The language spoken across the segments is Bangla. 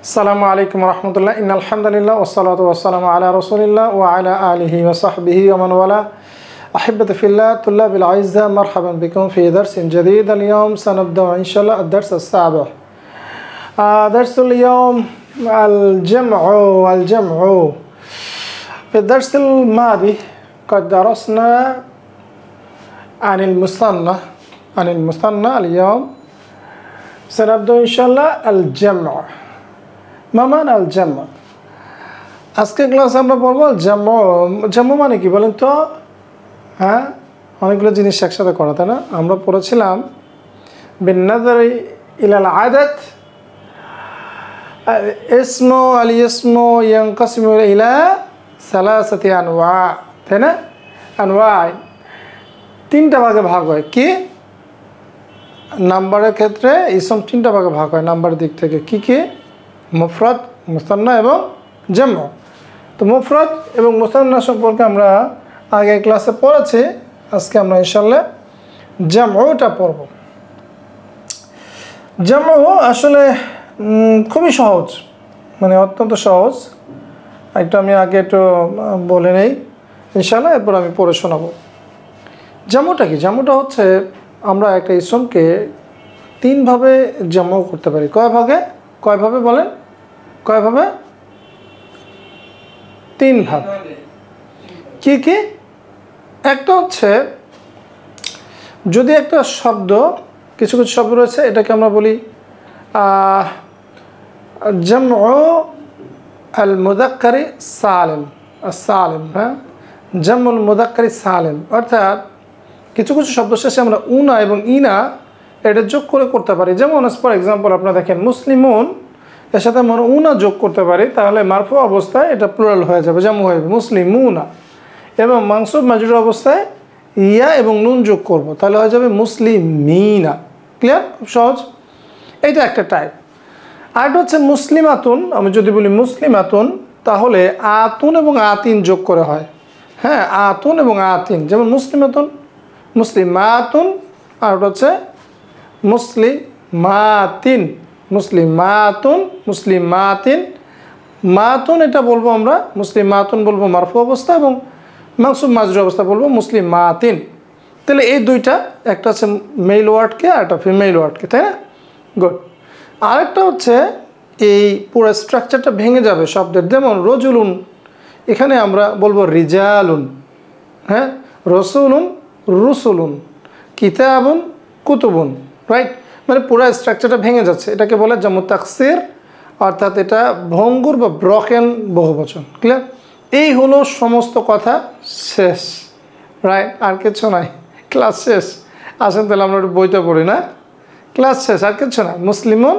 আসসালামু আলাইকুম রহমতুল্লাহ ইনআলহামদুলিল্লাহ ওয়াসসালাতু ওয়াসসালামু আলা রাসূলিল্লাহ ওয়া আলা আলিহি ওয়া সাহবিহি ওয়া মান ওয়ালা আহিব্বাতি ফিল্লাহ তুল্লাবিল আইজ্জা মারহাবান বিকুম ফি দারসিন জাদীদ আল-ইয়াওম সানাবদা ইনশাআল্লাহ ad-dars as-sabi' درس اليوم الجمع في الدرس الماضي قد درسنا عن المثنى اليوم سنبدأ إن شاء الله الجمع ما معنى الجمع আজকে ক্লাসে আমরা পড়ব জামু মানে কি বলেন তো হ্যাঁ অনেকগুলো জিনিস একসাথে করা তাই না আমরা পড়েছিলাম বিন-নাযরি ইলা আল-আদাদ الاسم ينقسم إلى ثلاثة أنواع তাই না أنواع তিনটা ভাগে ভাগ হয় কি নাম্বারের ক্ষেত্রে ইসম তিনটা ভাগে ভাগ হয় নাম্বার দিক থেকে কি কি মুফরাদ মুসান্না এবং জামু তো মুফরাদ এবং মুসান্না সম্পর্কে আমরা আগে ক্লাসে পড়েছি আজকে আমরা ইনশাআল্লাহ জামুটা পড়ব জামু আসলে খুবই সহজ মানে অত্যন্ত সহজ একটু আমি আগে একটু বলে নেই ইনশাআল্লাহ এরপর আমি পড়ে শোনাবো জামুটা কি জামুটা হচ্ছে আমরা একটা ইসমকে তিন ভাবে জামু করতে পারি কয় ভাবে বলেন কয় ভাবে তিন ভাবে কি কি একটা হচ্ছে যদি একটা শব্দ কিছু কিছু শব্দ রয়েছে এটাকে আমরা বলি জামউ আল মুযাক্কারি সালিম হ্যাঁ জামউল মুযাক্কারি সালিম অর্থাৎ কিছু কিছু শব্দ শেষে আমরা উনা এবং ইনা এটা যোগ করে করতে পারি যেমন ফর এক্সাম্পল আপনারা দেখেন মুসলিমুন এর সাথে আমরা উনা যোগ করতে পারি তাহলে মারফু অবস্থায় এটা প্লুরাল হয়ে যাবে জামু হয়ে যাবে মুসলিমুনা এবং মানসুব মাজরুর অবস্থায় ইয়া এবং নুন যোগ করব তাহলে হয়ে যাবে মুসলিমিনা ক্লিয়ার খুব সহজ এইটা একটা টাইপ আরেকটা হচ্ছে মুসলিমাতুন আমি যদি বলি মুসলিমাতুন তাহলে আতুন এবং আতিন যোগ করে হয় হ্যাঁ আতুন এবং আতিন যেমন মুসলিমাতুন আর ওটা হচ্ছে মুসলিমাতিন মাতুন এটা বলবো আমরা মুসলিমাতুন বলবো মারফু অবস্থা এবং মানসুব মাজরুর অবস্থা বলবো মুসলিমাতিন তাহলে এই দুইটা একটা হচ্ছে মেল ওয়ার্ডকে আর একটা ফিমেল ওয়ার্ডকে তাই না গুড আরেকটা হচ্ছে এই পুরো স্ট্রাকচারটা ভেঙে যাবে শব্দের যেমন রজুলুন এখানে আমরা বলবো রিজালুন হ্যাঁ রসুলুন কিতাবুন কুতুবুন রাইট মানে পুরো স্ট্রাকচারটা ভেঙে যাচ্ছে এটাকে বলে জামু তাকসির অর্থাৎ এটা ভঙ্গুর বা ব্রকেন বহুবচন ক্লিয়ার এই হলো সমস্ত কথা শেষ রাইট আর কিছু নাই ক্লাস শেষ আসেন তাহলে আমরা একটু বইটা পড়ি না ক্লাস শেষ আর কিছু না মুসলিমুন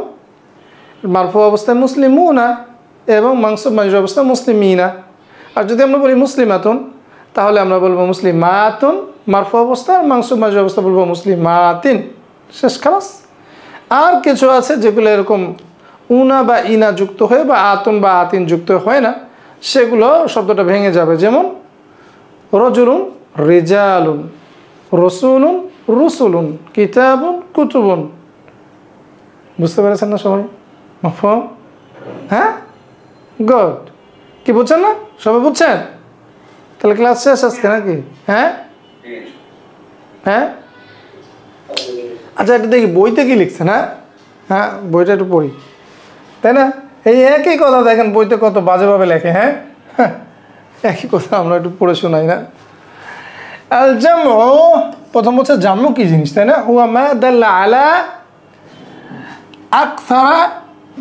মারফু অবস্থায় মুসলিমুনা এবং মানসুব মাজরুর অবস্থায় মুসলিমিনা আর যদি আমরা বলি মুসলিমাতুন তাহলে আমরা বলবো মুসলিমাতুন মারফু অবস্থা আর মানসুব মাজরুর অবস্থা বলবো মুসলিমাতিন শেষ খালাস আর কিছু আছে যেগুলো এরকম উনা বা ইনা যুক্ত হয়ে বা আতুন বা আতিন যুক্ত হয় না সেগুলো শব্দটা ভেঙে যাবে যেমন রজুলুন রিজালুন রসুলুন রুসুলুন কিতাবুন কুতুবুন বুঝতে পেরেছেন না সবাই মাফহুম হ্যাঁ গুড কি বুঝছেন না সবাই বুঝছেন তাহলে ক্লাস শেষ আজকে নাকি হ্যাঁ হ্যাঁ আচ্ছা এটা দেখি বইতে কি লিখছেন হ্যাঁ বইটা একটু পড়ি তাই না এই একই কথা দেখেন বইতে কত বাজেভাবে লেখে হ্যাঁ একই কথা আমরা একটু পড়ে শোনাই না আল জামু প্রথম হচ্ছে জামু কি জিনিস তাই না হুয়া মা দাল্লা আলা আকসারা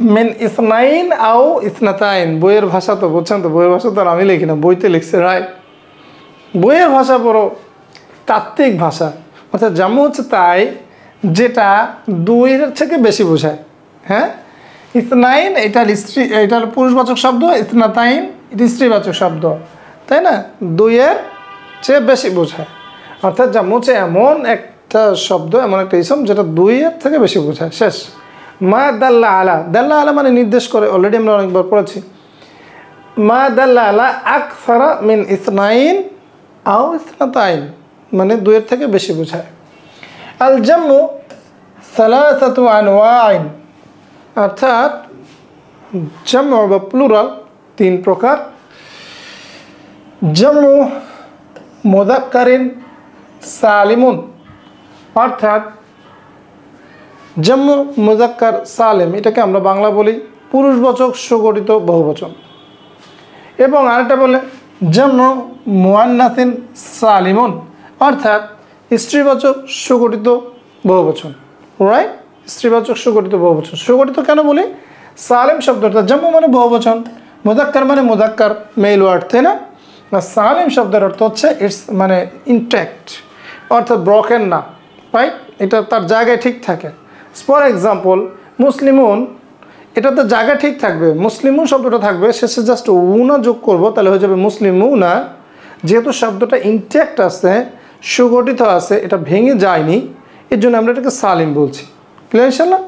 মিন ইসনাইন আও ইসনাতাইন বইয়ের ভাষা তো বুঝছেন তো বইয়ের ভাষা তো আর আমি লিখি না বইতে লিখছে রাইট বইয়ের ভাষা বড় তাত্ত্বিক ভাষা অর্থাৎ জামু হচ্ছে তাই যেটা দুইয়ের থেকে বেশি বোঝায় হ্যাঁ ইসনাইন এটার পুরুষবাচক শব্দ ইসনাতাইন এটা স্ত্রীবাচক শব্দ তাই না দুইয়ের চেয়ে বেশি বোঝায় অর্থাৎ জামু হচ্ছে এমন একটা শব্দ এমন একটা ইসম যেটা দুইয়ের থেকে বেশি বোঝায় শেষ মা দাল্লা আলা মানে নির্দেশ করে অলরেডি আমরা অনেকবার পড়েছি মা দাল্লা আলা আকসারা মিন ইসনাইন আও ইসনাতাইন মানে দুইয়ের থেকে বেশি বোঝায় আল জামু সালাসাতু আনওয়াইন অর্থাৎ জামু বা প্লুরাল তিন প্রকার। জামু মুযাক্কারিন সালিমুন, অর্থাৎ জামু মুযাক্কার সালিম, এটাকে আমরা বাংলা বলি পুরুষবাচক সুগঠিত বহুবচন। এবং আরেকটা বলে জামু মুআন্নাসিন সালিমুন, অর্থাৎ স্ত্রীবাচক সুগঠিত বহুবচন। রাইট, স্ত্রীবাচক সুগঠিত বহুবচন। সুগঠিত কেন বলি? সালিম শব্দটা জামু মানে বহুবচন, মুযাক্কার মানে মুযাক্কার মেল ওয়ার্ড, তাই না? আর সালিম শব্দের অর্থ হচ্ছে ইটস মানে ইনট্যাক্ট, অর্থাৎ ব্রকেন না। রাইট, এটা তার জায়গায় ঠিক থাকে। ফর এক্সাম্পল মুসলিমুন, এটা তো জায়গা ঠিক থাকবে, মুসলিমুন শব্দটা থাকবে, শেষে জাস্ট উনা যোগ করব, তাহলে হয়ে যাবে মুসলিমুনা। যেহেতু শব্দটা ইনট্যাক্ট আছে, সুগঠিত আছে, এটা ভেঙে যায়নি, এর জন্য আমরা এটাকে সালিম বলছি। ক্লিয়ার ইনশাআল্লাহ?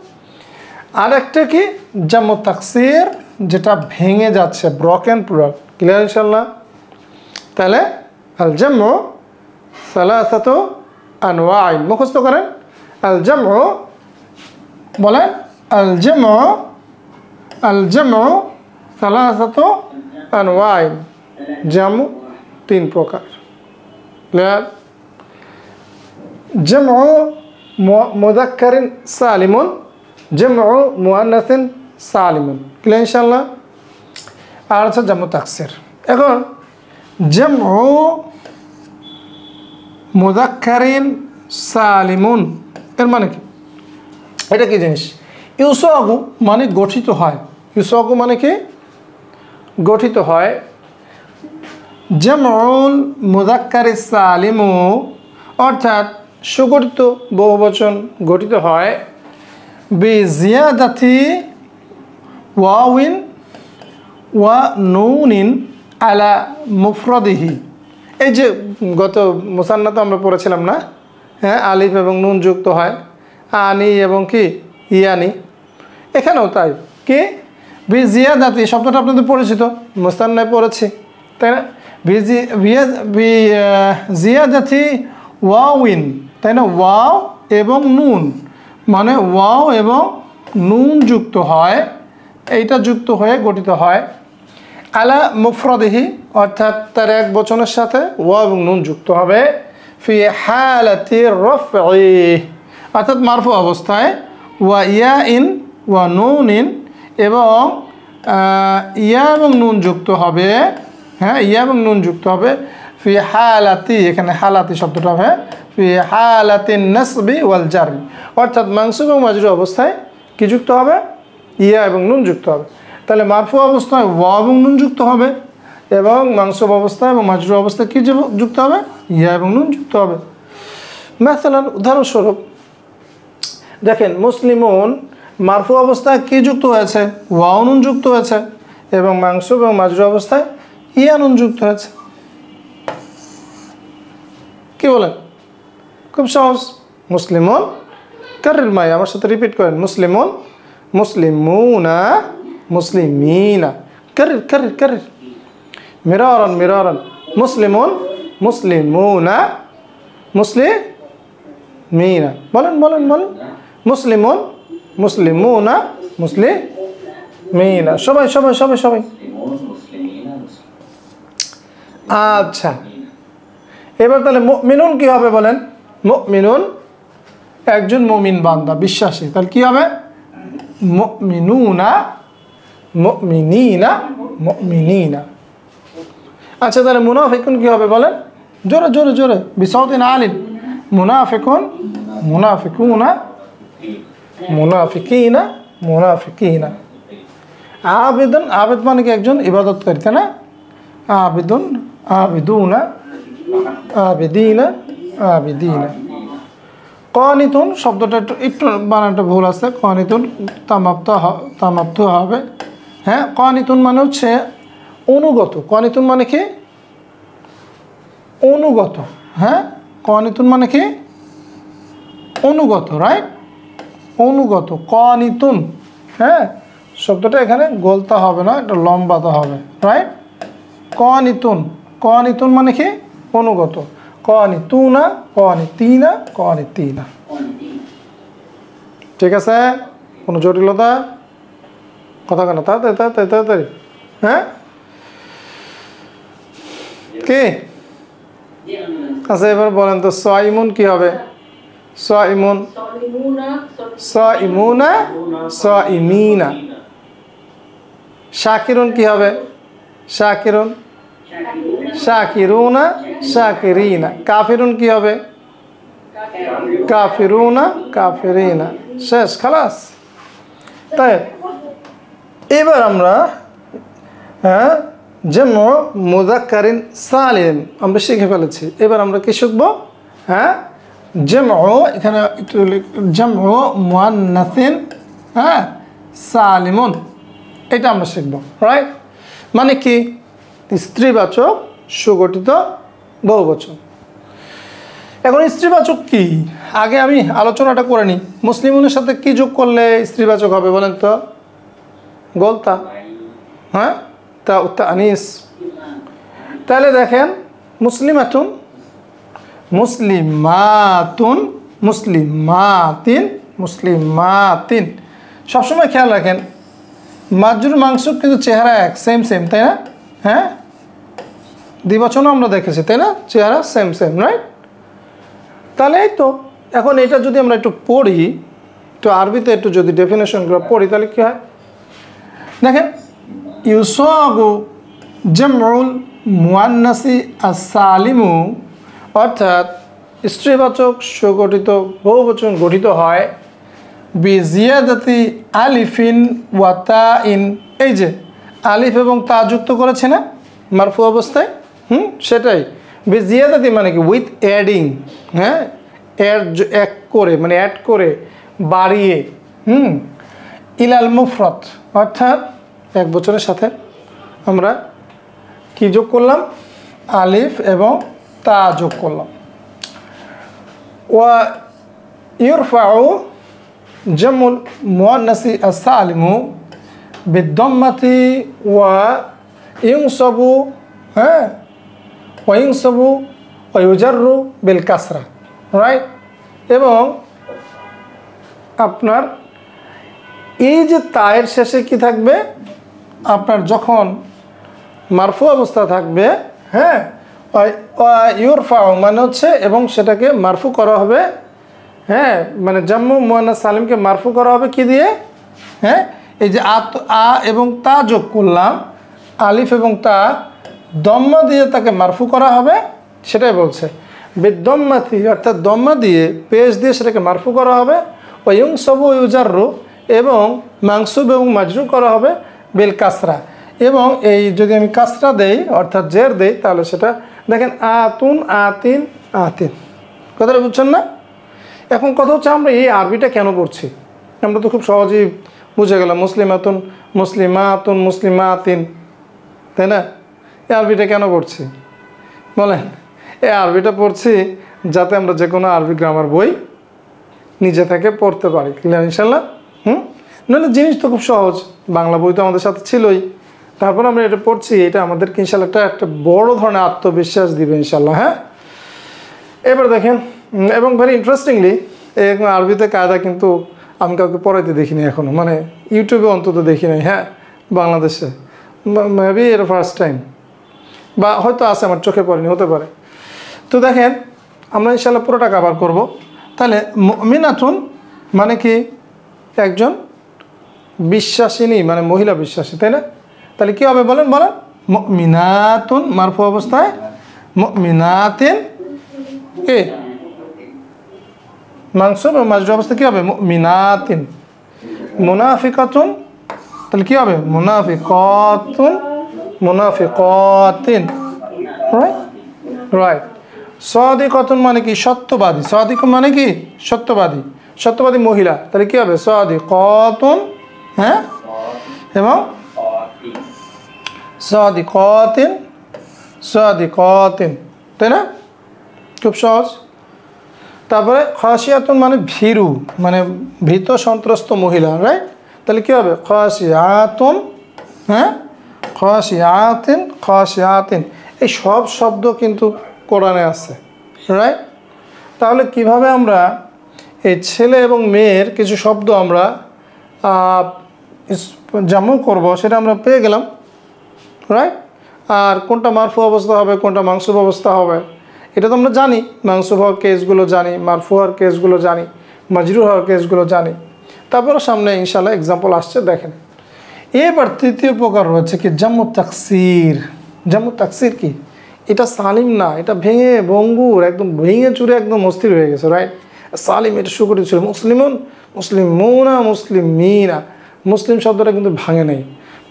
আর একটা কি জামু তাকসির, যেটা ভেঙে যাচ্ছে, ব্রকেন প্লুরাল। ক্লিয়ার ইনশাআল্লাহ? তাহলে আল জামু সালাসাতু আনওয়াইন, মুখস্থ করেন। আল জামু বলেন, আল জামু সালাসাতু আনওয়াইন, জামু তিন প্রকার। ক্লিয়ার? জামু মুযাক্কারিন সালিমুন, জামু মুআন্নাসিন সালিমুন। ক্লিয়ার ইনশাআল্লাহ? আর হচ্ছে জামু তাকসির। এখন জামু মুযাক্কারিন সালিমুন এর মানে কি? এটা কি জিনিস? ইউসাগু মানে গঠিত হয়। ইউসাগু মানে কি? গঠিত হয়। জামউল মুযাক্কারিস সালিমু, অর্থাৎ সুগঠিত বহুবচন গঠিত হয় বিজিয়াদাতি ওয়াউইন ওয়া নুনিন আলা মুফরাদিহি। এই যে গত মুসান্নাতে আমরা পড়েছিলাম না, হ্যাঁ, আলিফ এবং নুন যুক্ত হয়, আনি এবং কি ইয়ানি, এখানেও তাই। কি বিজিয়াদাতি শব্দটা আপনাদের পরিচিত, মুসান্নায় পড়েছি, তাই না? জিয়াদাতি ওয়াউইন, তাই না? ওয়াও এবং নুন, মানে ওয়াও এবং নুন যুক্ত হয়, এইটা যুক্ত হয়ে গঠিত হয় আলা মুফরাদিহি, অর্থাৎ তার এক বচনের সাথে ওয়া এবং নুন যুক্ত হবে। ফি হালাতি রাফঈ, অর্থাৎ মারফু অবস্থায়, ওয়া ইয়া ইন ওয়া নুন ইন, এবং ইয়া এবং নুন যুক্ত হবে। হ্যাঁ, ইয়া এবং নুন যুক্ত হবে। ফি হালাতি, এখানে হালাতি শব্দটা হবে ফি হালাতিন নাসবি ওয়াল জারি, অর্থাৎ মানসুব এবং মাজরুর অবস্থায় কি যুক্ত হবে? ইয়া এবং নুন যুক্ত হবে। তাহলে মারফু অবস্থায় ওয়া এবং নুন যুক্ত হবে, এবং মানসুব অবস্থায় এবং মাজরুর অবস্থায় কি যুক্ত হবে? ইয়া এবং নুন যুক্ত হবে। মাসালান, উদাহরণস্বরূপ দেখেন, মুসলিমুন মারফু অবস্থায় কি যুক্ত হয়েছে? ওয়া নুন যুক্ত হয়েছে, এবং মানসুব এবং মাজরুর অবস্থায় ইয়া নুন যুক্ত হয়েছে। কি বলেন? খুব সহজ। মুসলিমুন, কারির মাই, আমার সাথে রিপিট করেন, মুসলিমুন, মুসলিমুনা, মুসলিমিনা, কারির কারির কারির, মিরারান মিরারান, মুসলিমুন, মুসলিমুনা, মুসলিমিনা, বলেন বলেন বলেন, মুসলিমুন, মুসলিমুনা, মুসলিমিনা, সবাই সবাই সবাই সবাই। আচ্ছা, এবার তাহলে মুমিনুন কি হবে বলেন? মুমিনুন একজন মুমিন বান্দা, বিশ্বাসী, তাহলে কি হবে? মুমিনুনা, মুমিনিনা, মুমিনিনা। আচ্ছা, তাহলে মুনাফিকুন কি হবে বলেন? জোরে জোরে জোরে, বিসাউতিন আলিন। মুনাফিকুন, মুনাফিকুনা, মুনাফিকিনা, মুনাফিকিনা। আবেদন, আবেদ মানে কি একজন ইবাদতকারী, তাই না? আবেদন, আবেদুনা, আবেদিনা, আবেদিনা। কানিতুন শব্দটা একটু বানানটা ভুল আছে, কানিতুন তামাপ্ত হবে। হ্যাঁ, কানিতুন মানে হচ্ছে অনুগত। কানিতুন মানে কি? অনুগত। হ্যাঁ, কানিতুন মানে কি? অনুগত, রাইট? অনুগত, কানিতুন। হ্যাঁ, শব্দটা এখানে গলতে হবে না, এটা লম্বাতে হবে, রাইট? কানিতুন, কানিতুন মানে কি? অনুগত। কানিতুনা, কানিতিনা, কানিতিনা। ঠিক আছে? কোনো জটিলতা? কথা কেন তাড়াতাড়ি তাড়াতাড়ি তাড়াতাড়ি, হ্যাঁ কি? আচ্ছা এবার বলেন তো সাইমুন কি হবে? সাইমুন, সাইমুনা, সাইমিনা। শাকিরুন কি হবে? শাকিরুন, শাকিরুনা, শাকিরিনা। কাফিরুন কি হবে? কাফিরুনা, কাফিরিনা। শেষ, খালাস। তাই এবার আমরা হ্যাঁ জামউ মুযাক্কারিন সালিম আমরা শিখে ফেলেছি। এবার আমরা কি শিখবো? হ্যাঁ জামউ, এখানে একটু জামউ মুআন্নাসিন হ্যাঁ সালিমুন, এটা আমরা শিখবো, রাইট? মানে কি? স্ত্রীবাচক সুগঠিত বহুবচন। এখন স্ত্রীবাচক কি আগে আমি আলোচনাটা করে নিই। মুসলিমুনের সাথে কি যোগ করলে স্ত্রীবাচক হবে বলেন তো? গোলতা, হ্যাঁ তা আনিস। তাহলে দেখেন মুসলিমাতুন, মুসলিমাতুন, মুসলিমাতিন, মুসলিমাতিন। সবসময় খেয়াল রাখেন মাজরুর মাংসুর কিন্তু চেহারা এক, সেম সেম, তাই না? হ্যাঁ দ্বিবচনও আমরা দেখেছি, তাই না? চেহারা সেম সেম, রাইট? তাহলে এই তো এখন এটা যদি আমরা একটু পড়ি, একটু আরবিতে একটু যদি ডেফিনেশনগুলো পড়ি তাহলে কী হয় দেখেন। ইউসাগু জামউল মুআন্নাসি আস-সালিমু, অর্থাৎ স্ত্রীবাচক সুগঠিত বহুবচন গঠিত হয় বিজিয়াদাতি আলিফিন ওয়া তাইন, এই যে আলিফ এবং তা যুক্ত করেছে না মারফু অবস্থায়, সেটাই বিজিয়াদাতি মানে কি? উইথ অ্যাডিং, হ্যাঁ এক করে মানে অ্যাড করে বাড়িয়ে, ইলাল মুফরাদ, অর্থাৎ এক বচনের সাথে আমরা কি যোগ করলাম? আলিফ এবং তা যোগ করলাম। ওয়া ইরফাউ জামুল মুআন্নাসি আস-সালিমু বিদ-দাম্মাতি ওয়া ইউনসাবু, হ্যাঁ ওয়া ইউনসাবু ওয়া ইউজাররু বিল কাসরা, রাইট? এবং আপনার এই যে তায়ের শেষে কি থাকবে? আপনার যখন মারফু অবস্থা থাকবে, হ্যাঁ ইউরফাউ মানে হচ্ছে এবং সেটাকে মারফু করা হবে, হ্যাঁ মানে জামউ মুআন্নাস সালিমকে মারফু করা হবে কি দিয়ে? হ্যাঁ এই যে আ এবং তা যোগ করলাম, আলিফ এবং তা দম্মা দিয়ে তাকে মারফু করা হবে, সেটাই বলছে বিদ-দাম্মাতি, অর্থাৎ দম্মা দিয়ে পেশ দিয়ে সেটাকে মারফু করা হবে। ওয়া ইউনসাবু ওয়া ইউজাররু, এবং মানসুব এবং মাজরুর করা হবে বিল কাসরা। এবং এই যদি আমি কাসরা দেই অর্থাৎ জের দেই তাহলে সেটা দেখেন আতুন, আতিন, আতিন। কথাটা বুঝছেন না? এখন কথা হচ্ছে আমরা এই আরবিটা কেন পড়ছি? আমরা তো খুব সহজেই বুঝে গেলাম মুসলিমাতুন, মুসলিমাতুন, মুসলিমাতিন, তাই না? এই আরবিটা কেন পড়ছি বলেন? এই আরবিটা পড়ছি যাতে আমরা যে কোনো আরবি গ্রামার বই নিজে থেকে পড়তে পারি, ক্লিয়ার ইনশাল্লাহ? নাহলে জিনিস তো খুব সহজ, বাংলা বই তো আমাদের সাথে ছিলই, তারপর আমরা এটা পড়ছি, এটা আমাদেরকে ইনশাল্লাহ একটা বড় ধরনের আত্মবিশ্বাস দিবে ইনশাল্লাহ। হ্যাঁ এবার দেখেন, এবং ভেরি ইন্টারেস্টিংলি এরকম আরবিতে কায়দা কিন্তু আমি কাউকে পড়াইতে দেখিনি এখনও, মানে ইউটিউবে অন্তত দেখি নাই, হ্যাঁ বাংলাদেশে মেবি এটা ফার্স্ট টাইম, বা হয়তো আছে আমার চোখে পড়েনি, হতে পারে। তো দেখেন আমরা ইনশাল্লাহ পুরোটা কভার করব। তাহলে মুমিনাতুন মানে কি? একজন বিশ্বাসিনী, মানে মহিলা বিশ্বাসী, তাই না? তাহলে কী হবে বলেন? বলেন মুমিনাতুন মারফু অবস্থায়, মুমিনাতিন কি মানসুব এবং মাজরুর অবস্থায় কী হবে? মুমিনাতিন। মুনাফিকাতুন তাহলে কী হবে? মুনাফিকাতুন, মুনাফিকাতিন, রাইট রাইট। সাদিকাতুন মানে কি? সত্যবাদী। সাদিকুন মানে কি? সত্যবাদী, সত্যবাদী মহিলা, তাহলে কী হবে? সাদিকাতুন, হ্যাঁ এবং সাদিকাতিন, সাদিকাতিন, তাই না? খুব সহজ। তারপরে খাসিয়াতুন মানে ভীরু, মানে ভীত সন্ত্রস্ত মহিলা, রাইট? তাহলে কী হবে? খাসিয়াতুন, হ্যাঁ খাসিয়াতিন, খাসিয়াতিন। এই সব শব্দ কিন্তু কোরআনে আছে, রাইট? তাহলে কিভাবে আমরা এই ছেলে এবং মেয়ের কিছু শব্দ আমরা জামু করব সেটা আমরা পেয়ে গেলাম, রাইট। আর কোনটা মারফু অবস্থা হবে, কোনটা মানসুব অবস্থা হবে এটা তো আমরা জানি। মানসুব হওয়ার কেসগুলো জানি, মারফু হওয়ার কেসগুলো জানি, মাজরুর হওয়ার কেসগুলো জানি। তারপরে সামনে ইনশাল্লাহ এক্সাম্পল আসছে, দেখেন। এবার তৃতীয় প্রকার রয়েছে কি জাম্মু তাকসির। জাম্মু তাকসির কি? এটা সালিম না, এটা ভেঙে ভঙ্গুর, একদম ভেঙে চুরে একদম অস্থির হয়ে গেছে, রাইট। সালিম এটা শুরু করেছিল মুসলিমুন, মুসলিমুনা, মুসলিমিনা। মুসলিম শব্দটা কিন্তু ভাঙে নেই,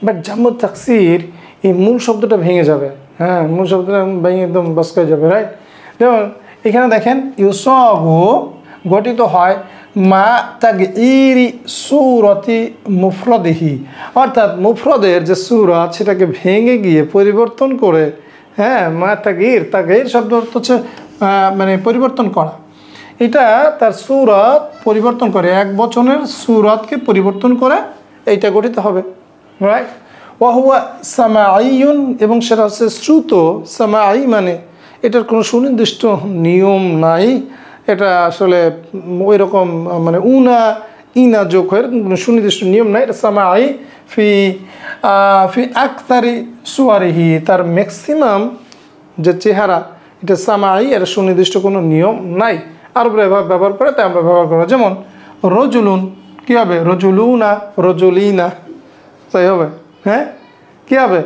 বাট জাম্মু তাকসির এই মূল শব্দটা ভেঙে যাবে। হ্যাঁ, মূল শব্দটা ভেঙে একদম বসকে যাবে, রাইট। যেমন এখানে দেখেন ইউসবু গঠিত হয় মা তাগইরি সূরতি মুফরদিহি, অর্থাৎ মুফরদের যে সূরত সেটাকে ভেঙে গিয়ে পরিবর্তন করে, হ্যাঁ, মা তাগইর শব্দ অর্থ হচ্ছে মানে পরিবর্তন করা। এটা তার সূরত পরিবর্তন করে, এক বচনের সূরতকে পরিবর্তন করে এইটা গঠিত হবে, রাইট। ওয়াহুয়া সামাঈয়ুন, এবং সেটা হচ্ছে শ্রুত। সামাঈ মানে এটার কোনো সুনির্দিষ্ট নিয়ম নাই, এটা আসলে ওই রকম মানে ইনা যোগ হয়, কোনো সুনির্দিষ্ট নিয়ম নাই। এটা সামাঈ ফি আকতারি সুয়ারিহি, তার ম্যাক্সিমাম যে চেহারা এটা সামাঈ, এর সুনির্দিষ্ট কোনো নিয়ম নাই। আরবরা এভাবে ব্যবহার করে, তাই আমরা ব্যবহার করা। যেমন রজুলুন কী হবে? রজুলুনা, রজুলিনা, তাই হবে। হ্যাঁ, কী হবে?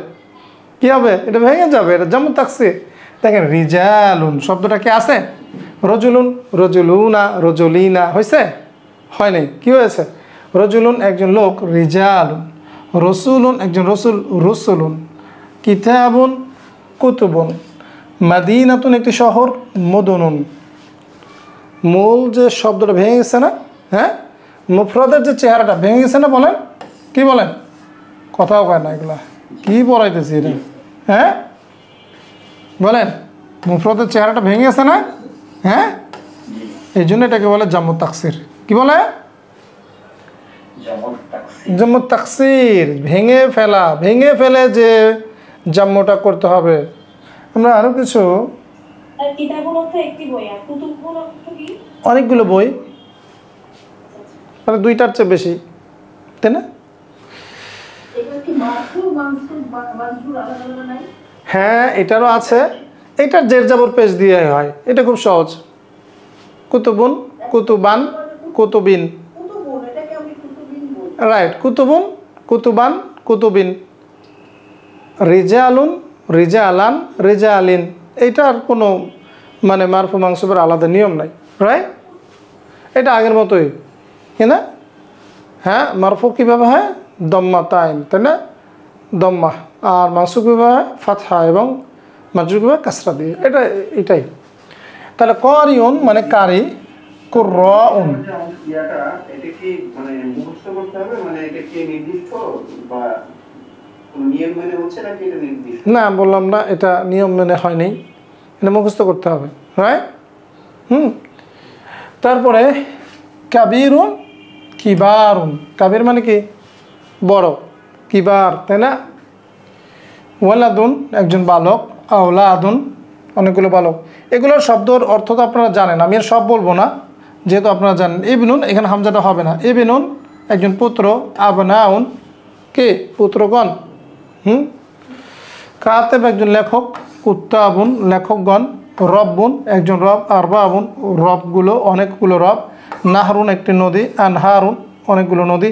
কী হবে? এটা ভেঙে যাবে, এটা জাম্মু তাকসির। দেখেন রিজালুন শব্দটা কি আছে? রজুলুন, রজুলুনা, রজুলিনা হয়েছে? হয় নাই। কী হয়েছে? রজুলুন একজন লোক, রিজালুন। রসুলুন একজন রসুল, রসুলুন। কিতাবুন, কুতুবুন। মাদিনাতুন একটি শহর, মদনুন। মূল যে শব্দটা ভেঙে গেছে না, হ্যাঁ, মুফরদের যে চেহারাটা ভেঙে গেছে না, বলেন কি বলেন? কথাও কয় না, এগুলা কি পড়াইতেছি এটা, হ্যাঁ বলেন। মুফরদের চেহারাটা ভেঙে গেছে না, হ্যাঁ, এই জন্য এটাকে বলে জাম্মু তাকসির। কি বলে? জাম্মু তাকসির, ভেঙে ফেলা। ভেঙে ফেলে যে জাম্মুটা করতে হবে। আমরা আরো কিছু অনেকগুলো বই, মানে দুইটার চেয়ে বেশি, তাই না? হ্যাঁ, এটারও আছে। এটার জের জাবর পেশ দিয়ে হয়, এটা খুব সহজ। কুতুবুন, কুতুবান, কুতুবিন, রাইট। কুতুবুন, কুতুবান, কুতুবিন। রিজালুন, রিজালান, রিজালিন। এইটার কোনো মানে মারফু মানসুবের আলাদা নিয়ম নাই, রাইট। এটা আগের মতোই, তাই না? হ্যাঁ, মারফু কীভাবে হয়? দম্মা তাইন, তাই না? দম্মা। আর মানসুব কীভাবে হয়? ফাতহা, এবং মাজরুর কীভাবে? কাসরা দিয়ে। এটাই। তাহলে করিউন মানে কারি, কুররাউন। না, বললাম না এটা নিয়ম মেনে হয় নাই, এটা মুখস্থ করতে হবে, রাইট। তারপরে কাবিরুন, কিবারুন। কাবির মানে কি? বড়। কিবার, তাই না? ওয়ালাদুন একজন বালক, আওলাদুন অনেকগুলো বালক। এগুলোর শব্দর অর্থ তো আপনারা জানেন, আমি আর সব বলবো না, যেহেতু আপনারা জানেন। ইবনুন, এখানে হামজাটা হবে না। ইবনুন একজন পুত্র, আবনাউন কে? পুত্রগণ। কাতেব একজন লেখক, কুত্তাবুন লেখকগণ। রব্বুন একজন রব, আরবাবুন রবগুলো, অনেকগুলো রব। নাহরুন একটি নদী, আনহারুন অনেকগুলো নদী।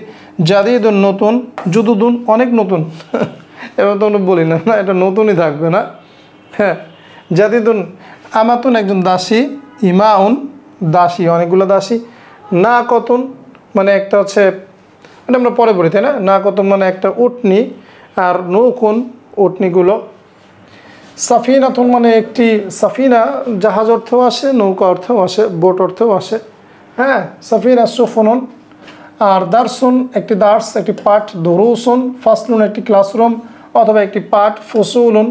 জাদিদুন নতুন, জুদুদুন অনেক নতুন। এবার তো বলি না, না এটা নতুনই থাকবে না। হ্যাঁ, জাদিদুন। আমাতুন একজন দাসী, ইমাউন দাসী, অনেকগুলো দাসী। না কতুন মানে একটা হচ্ছে, এটা আমরা পরে পড়ি, তাই না? না কতুন মানে একটা উটনি। আর নৌকুন উটনিগুলো। সাফিনাতুন মানে একটি, সাফিনা জাহাজ অর্থেও আসে, নৌকা অর্থেও আসে, বোট অর্থেও আসে। হ্যাঁ, সাফিনা সুফুনুন। আর দারসুন একটি দার্স, একটি পাঠ। দরুসুন ফাসলুন একটি ক্লাসরুম অথবা একটি পাঠ। ফসুলুন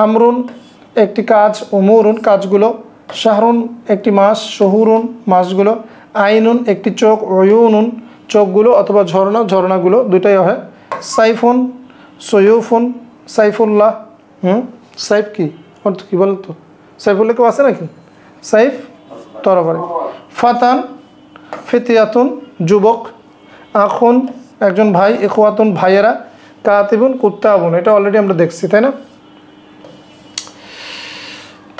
আমরুন একটি কাজ, উমুরুন কাজগুলো। শাহরুন একটি মাস, শহুরুন মাসগুলো। আইনুন একটি চোখ, অয়ুনুন চোখগুলো অথবা ঝর্ণা, ঝর্ণাগুলো, দুটাই হয়। সাইফুন, সয়ুফুন, সাইফুল্লাহ। সাইফ কি অর্থ কী বলেন তো? সাইফুল্লাহ কেউ আছে নাকি? সাইফ তরবারি। ফাতান, ফিতিয়াতুন যুবক। আখুন একজন ভাই, ইখওয়াতুন ভাইয়েরা, কাতিবুন কুত্তাবুন, এটা অলরেডি আমরা দেখছি, তাই না?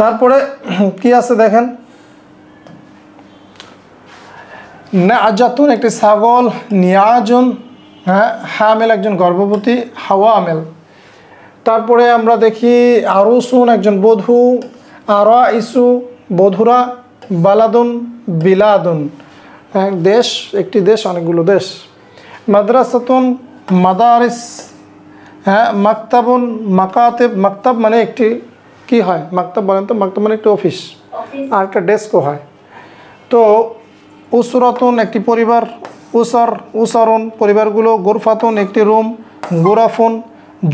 তারপরে কি আছে দেখেন, নাজাতুন একটি ছাগল, নিয়াজুন হ্যাঁ হামেল একজন গর্ভবতী, হাওয়ামেল। তারপরে আমরা দেখি আরুসুন একজন বধূ, আরা ইসু বধুরা, বালাদুন বিলাদুন দেশ, একটি দেশ, অনেকগুলো দেশ। মাদ্রাসাতুন মাদারিস, হ্যাঁ মাকতাবুন মাকাতেব, মাকতাব মানে একটি কি হয়, মাকতাব বলেন তো? মাকতাব মানে একটি অফিস, আর একটা ডেস্কও হয়। তো উসরাতুন একটি পরিবার, উসারুন পরিবারগুলো, গোরফাতুন একটি রুম, গোরাফুন,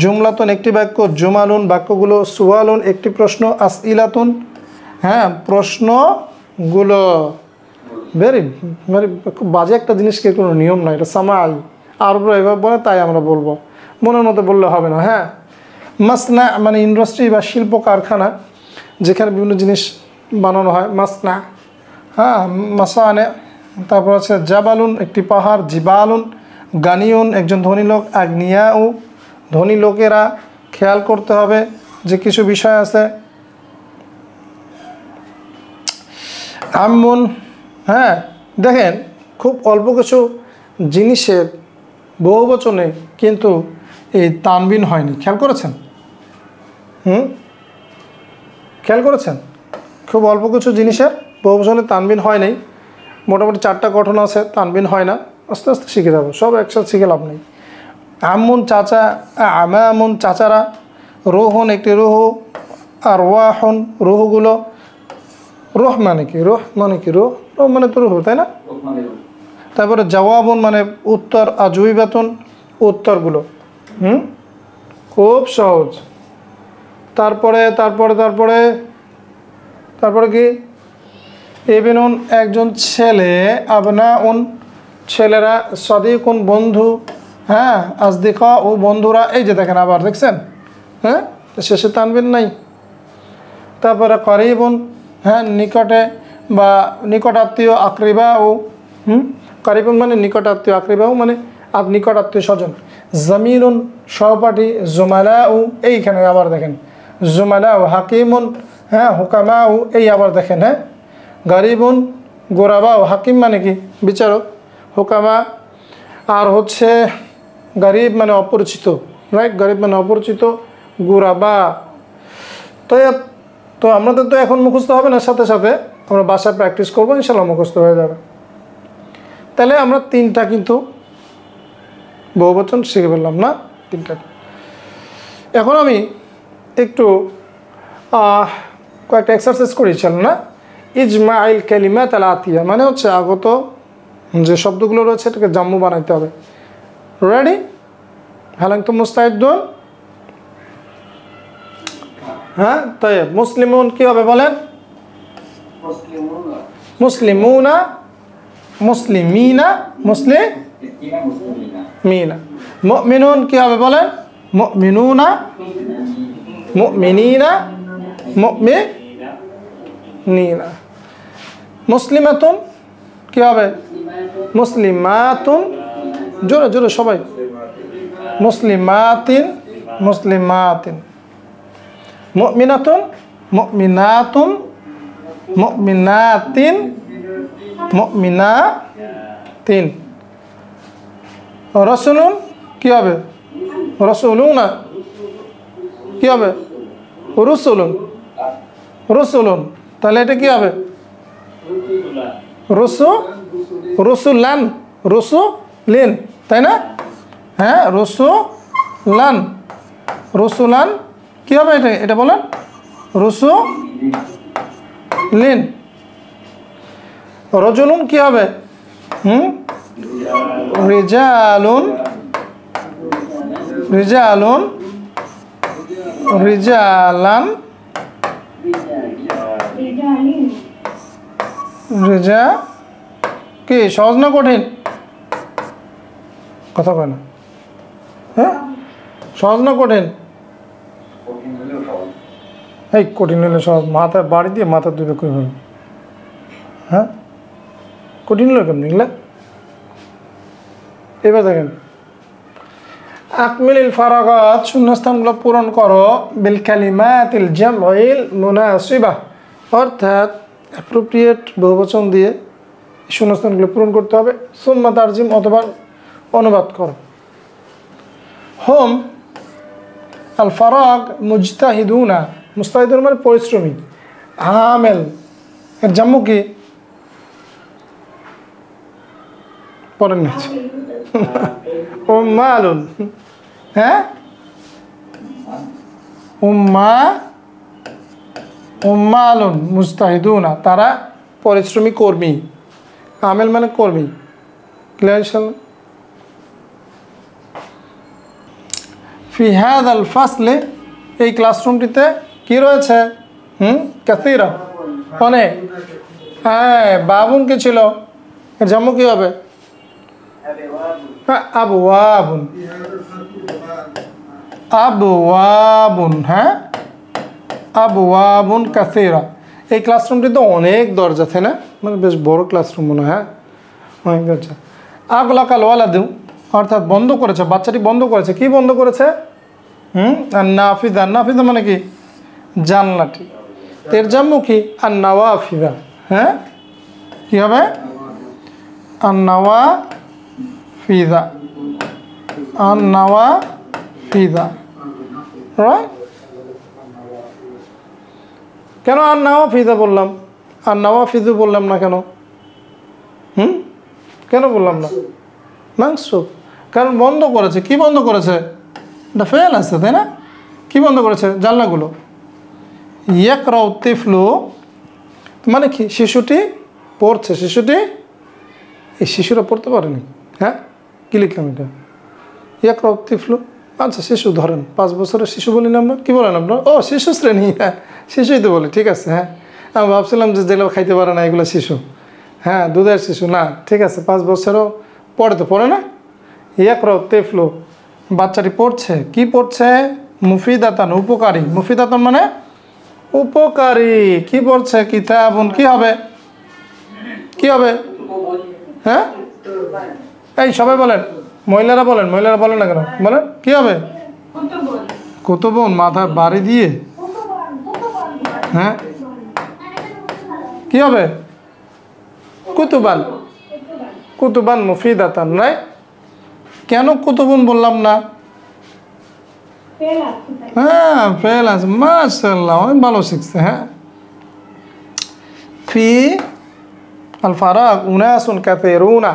জুমলাতুন একটি বাক্য, জুমালুন বাক্যগুলো, সুয়ালুন একটি প্রশ্ন, আসইলাতুন হ্যাঁ প্রশ্নগুলো। ভেরি ভেরি খুব বাজে একটা জিনিসকে কোনো নিয়ম নয়, এটা সামাই, আরবরা এভাবে বলে তাই আমরা বলবো, মনের মতো বললে হবে না। হ্যাঁ মাসনা মানে ইন্ডাস্ট্রি বা শিল্প কারখানা, যেখানে বিভিন্ন জিনিস বানানো হয়, মাসনা। হ্যাঁ মাসানে। তারপর আছে জাবালুন একটি পাহাড়, জিবালুন, গানিউন একজন ধনী লোক, আগ্নিয়াউ ধনী লোকেরা। খেয়াল করতে হবে যে কিছু বিষয় আছে, আমুন হ্যাঁ দেখেন খুব অল্প কিছু জিনিসের বহুবচনে কিন্তু এই তানবিন হয়নি, খেয়াল করেছেন? খেয়াল করেছেন? খুব অল্প কিছু জিনিসের বহুবচনে তানবিন হয় নাই, মোটামুটি 4টা গঠন আছে, তানবিন হয় না, আস্তে আস্তে শিখে যাবো, সব একসাথে শিখে লাভ নেই। আমুন চাচা, আমামুন চাচারা, রোহন একটি রুহু, আর ওয়াহন রুহুগুলো। রোহ মানে কি? রোহ মানে কি? রোহ রোহ মানে তো রুহু, তাই না? তারপরে জওয়াবুন মানে উত্তর, আজুইবাতুন উত্তরগুলো। খুব সহজ। তারপরে তারপরে তারপরে তারপরে কি? ইবনুন একজন ছেলে, আবনাউন ছেলেরা, সাদিকুন বন্ধু, হ্যাঁ আসদিকা ও বন্ধুরা। এই যে দেখেন আবার দেখছেন, হ্যাঁ শেষে তানবিন নাই। তারপরে করিবুন হ্যাঁ নিকটে বা নিকট আত্মীয়, আকরিবা ও করিবুন মানে নিকট আত্মীয়, আকরিবাও মানে নিকট আত্মীয় স্বজন। জামিলুন সহপাঠী, জুমালাউ এইখানে আবার দেখেন জুমালাউ, হাকিমুন হ্যাঁ হুকামাউ এই আবার দেখেন, হ্যাঁ গরিবুন গোরাবাউ, হাকিম মানে কি? বিচারক, হুকামা আর হচ্ছে গরিব মানে অপরিচিত, রাইট? গরিব মানে অপরিচিত, গোরাবা। তো আমাদের তো এখন মুখস্থ হবে না, সাথে সাথে আমরা বাসায় প্র্যাকটিস করবো, ইনশাল্লাহ মুখস্থ হয়ে যাবে। তাহলে আমরা 3টা কিন্তু বহুবচন শিখে ফেললাম না, 3টা। এখন আমি একটু কয়েকটা এক্সারসাইজ করেছিলাম না, ইজমাইল কালিমাত আল আতিয়া মানে হচ্ছে আগত যে শব্দগুলো রয়েছে এটাকে জাম্মু বানাইতে হবে। রেডি? হ্যাঁ তো মুস্তাইদুন। হ্যাঁ তাই মুসলিমুন কি হবে বলেন? মুসলিমুনা, মুসলিমিনা, মুসলিমিনা। মুমিনুন কি হবে বলেন? মুমিনুনা, মুমিনিনা, মুমিনিনা। মুসলিমাতুন কি হবে? মুসলিমাতুন, জোরে জোরে সবাই, মুসলিমাতিন, মুসলিমাতিন। মুমিনাতুন, মুমিনাতুন, মুমিনাতিন, মুমিনাতিন। রাসূলুন কি হবে? রাসূলুনা কি হবে? রুসুলুন, রসুলুন। তাহলে এটা কি হবে? রসুলান, রসুলিন, তাই না? হ্যাঁ রসুলান, রসুলান কি হবে এটা? এটা বলেন রসুলিন। রজুলুন কি হবে? রিজালুন, রিজালুন, রিজালান, রিজা। কি সহজ না কঠিন? কথা কয় না, হ্যাঁ সহজ না কঠিন? এই কঠিন হলে সহজ, মাথা বাড়ি দিয়ে মাথা দুটো করে ফেল। হ্যাঁ কঠিন হলো কেমন এগুলা? এবার দেখেন আকমিলিল ফারাগাত, শূন্যস্থানগুলো পূরণ করো বিল কালিমাতিল জামইল মুনাসিবা, অর্থাৎ অ্যাপ্রোপ্রিয়েট বহুবচন দিয়ে শূন্যস্থানগুলো পূরণ করতে হবে। সুম্মা তারজিম, অথবা অনুবাদ করো। হোম আল ফারাগ মুজতাহিদুনা, মুস্তাহিদুন মানে পরিশ্রমী। আমেল এর জাম্মু কি? পড়েন না। উম্মালুন, হ্যাঁ উম্মালুন মুস্তাহিদুনা, তারা পরিশ্রমী কর্মী। আমেল মানে কর্মী। ক্লিয়ার ইনশাআল্লাহ? ফি হাযাল ফাসলে, এই ক্লাসরুমটিতে কি রয়েছে? কাসীরা, অনেক। হ্যাঁ, বাবুন কি ছিল? এর জাম্মু কি হবে? হ্যাঁ, আবওয়াবুন। আবওয়াবুন, হ্যাঁ আবওয়াবুন কাসীরা। এই ক্লাসরুমটিতে অনেক দরজা, তাই না? মানে বেশ বড় ক্লাসরুম মনে হয়। হ্যাঁ, অনেক দরজা। আগলাকাল ওয়ালাদু, অর্থাৎ বন্ধ করেছে, বাচ্চাটি বন্ধ করেছে। কি বন্ধ করেছে? আর নাফিদা, নাফিদা মানে কি? জানলাটি। এর জাম্মু কি? আর নাওয়াফিদা। হ্যাঁ, কি হবে? আর নাওয়াফিদা, আর নাওয়াফিদা, রাইট? কেন আর নাওয়াফিদা বললাম, আর নাওয়াফিদু বললাম না কেন? কেন বললাম না? মাংসুব, কারণ বন্ধ করেছে। কি বন্ধ করেছে? এটা ফেল আছে, তাই না? কি বন্ধ করেছে? জানলাগুলো। ইয়াকরাউ তিফলু মানে কি? শিশুটি পড়ছে। শিশুটি, এই শিশুরা পড়তে পারেনি। হ্যাঁ, কি লিখলাম এটা? ইয়াকরাউ তিফলু, আচ্ছা শিশু ধরেন, 5 বছরের শিশু বলি না আমরা। কি বলেন আপনার? ও শিশু শ্রেণী, হ্যাঁ শিশুই তো বলি, ঠিক আছে। হ্যাঁ, আমি ভাবছিলাম যে যেগুলো খাইতে পারে না এগুলো শিশু। হ্যাঁ, দুধের শিশু না, ঠিক আছে। 5 বছরও পড়ে তো, পড়ে না? ইয়াকরাউ তিফলু, বাচ্চাটি পড়ছে। কি পড়ছে? মুফিদাতান, উপকারী। মুফিদাতান মানে উপকারী। কি পড়ছে? কিতাবুন, কি হবে? কি হবে? হ্যাঁ, এই সবাই বলেন, মহিলারা বলেন, মহিলারা বলেন না কেন? বলেন কি হবে? কুতুবুন, মাথায় বাড়ি দিয়ে। হ্যাঁ, কি হবে? কুতুবান, কুতুবান মুফিদাতান, রাইট? কেন কুতুবুন বললাম না? হ্যাঁ, ফেল আছে। মাশাআল্লাহ, অনেক ভালো শিখছে। হ্যাঁ, ফি আল ফারাগ উনাসুন কাসীরুনা,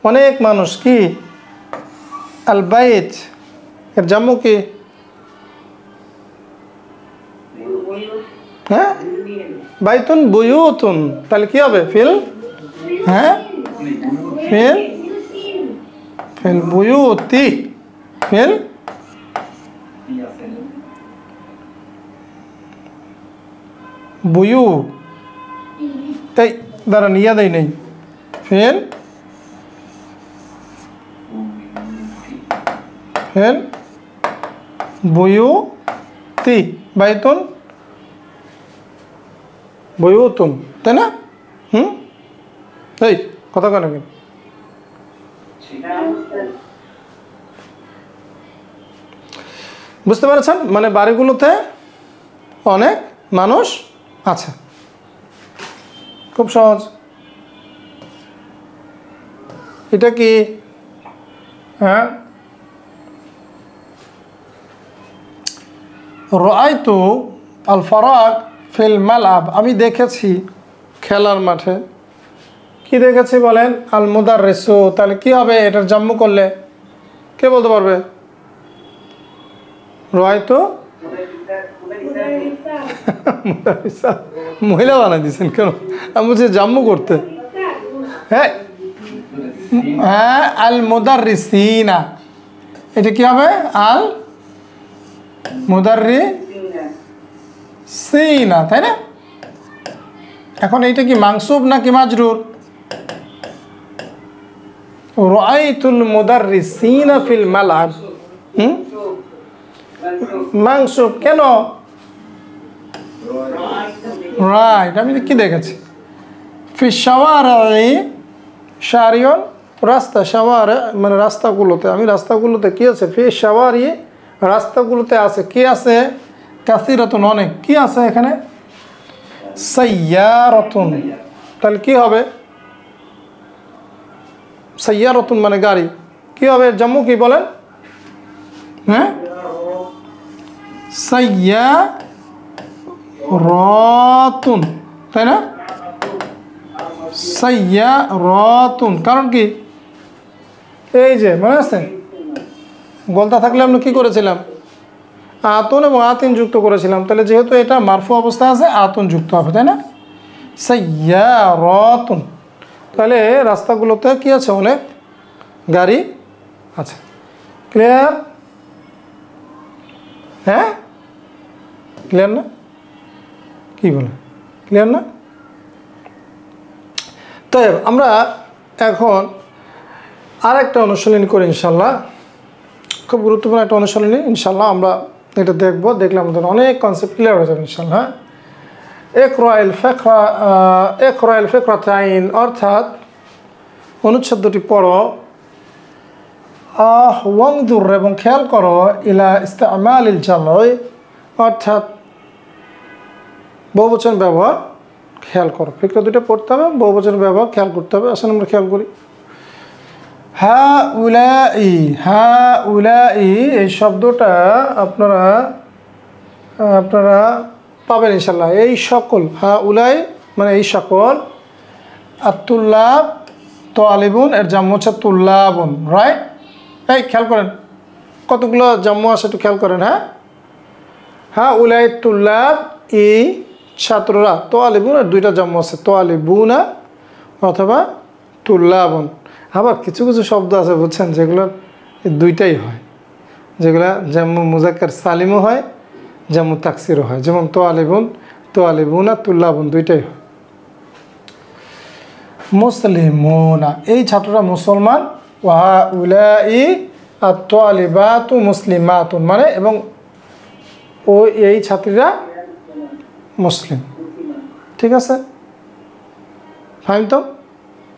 অনেক মানুষ। কি? আল বাইত এর জাম্মু কি? হ্যাঁ, বাইতুন বুয়ুতুন, তাহলে কি হবে? ফিল, হ্যাঁ ফিল, ফিল বুয়ুতি, ফিল বুয়ু, এই দাঁড়ান, ইয়া দেয় নেই। ফিল, ফিল বুয়ুতি, বাইতুন বুয়ুতুন, তাই না? এই কথা কেন? বুঝতে পেরেছেন? মানে বাড়িগুলোতে অনেক মানুষ আছে। খুব সহজ। এটা কি? হ্যাঁ, রাআইতু আল ফারাগ ফিল মালআব, আমি দেখেছি খেলার মাঠে। কি দেখেছি বলেন? আল মুদাররিসু, তাহলে কি হবে? এটার জাম্মু করলে কে বলতে পারবে? রাআইতু, মহিলা বানাই দিয়েছেন কেন? আমি বলছি জাম্মু করতে। হ্যাঁ, হ্যাঁ আল মুদাররিসিনা, এটা কি হবে? আল মুদাররিসিনা, তাই না? এখন এইটা কি মানসুব নাকি মাজরুর? রাআইতুল মুদাররিসিনা ফিল মালআব, মানসুব। কেন? রাইট, আমি কি দেখেছি? ফি শাওয়ারি শারিয়ন রাস্তা শাওয়ারে মানে রাস্তাগুলোতে, আমি রাস্তাগুলোতে কি আছে, ফি শাওয়ারি রাস্তাগুলোতে আছে কি আছে, কাসিরাতুন অনেক, কি আছে এখানে, সাইয়ারাতুন। তাহলে কি হবে, সাইয়ারাতুন মানে গাড়ি, কি হবে জাম্মু কি বলেন, হ্যাঁ সাইয়ারাতুন, তাই না, সাইয়ারাতুন। কারণ কি, এই যে মনে আছে গলতা থাকলে আমরা কি করেছিলাম, আতুন এবং আতিন যুক্ত করেছিলাম, তাহলে যেহেতু এটা মারফু অবস্থা আছে আতুন যুক্ত হবে, তাই না, সাইয়ারাতুন। তাহলে রাস্তাগুলোতে কি আছে, অনেক গাড়ি আছে। ক্লিয়ার, হ্যাঁ ক্লিয়ার না, কি বলে ক্লিয়ার না। তাই আমরা এখন আর একটা অনুশীলনী করি ইনশাল্লাহ, খুব গুরুত্বপূর্ণ একটা অনুশীলনী ইনশাল্লাহ। আমরা এটা দেখব, দেখলে আমাদের অনেক কনসেপ্ট ক্লিয়ার হয়ে যাবে ইনশাল্লাহ। ইকরাইল ফিকরাতাইন অর্থাৎ অনুচ্ছেদ দুটি পড়ো, ওয়াংদুর এবং খেয়াল করো, ইলা ইস্তেমালিল জামঈ অর্থাৎ বহুবচন ব্যবহার খেয়াল করো। ফিকরা দুটো পড়তে হবে, বহুবচন ব্যবহার খেয়াল করতে হবে। আসলে আমরা খেয়াল করি, হা উলাই, এই শব্দটা আপনারা পাবেন ইনশাল্লাহ। এই সকল, হা উলাই মানে এই সকল, আতুল্লাব তালিবুন এর জাম্মু হচ্ছে তুল্লাবুন, রাইট। এই খেয়াল করেন কতগুলো জাম্মু আছে একটু খেয়াল করেন, হ্যাঁ উলাই তুল্লাব এই ছাত্ররা, তালিবুন এর দুইটা জাম্মু আছে, তালিবুনা অথবা তুল্লাবুন। আবার কিছু কিছু শব্দ আছে বুঝছেন যেগুলো দুইটাই হয়, যেগুলা জাম্মু মুজাক্কার সালিমও হয়, জাম্মু তাকসিরও হয়, যেমন তালিবুনা তুল্লাবুন দুইটাই হয়। মুসলিমুনা এই ছাত্ররা মুসলমান, ওয়া উলাই আত-তালিবাতু মুসলিমাতুন মানে এবং ও এই ছাত্রীরা মুসলিম, ঠিক আছে, ফাহিমতুম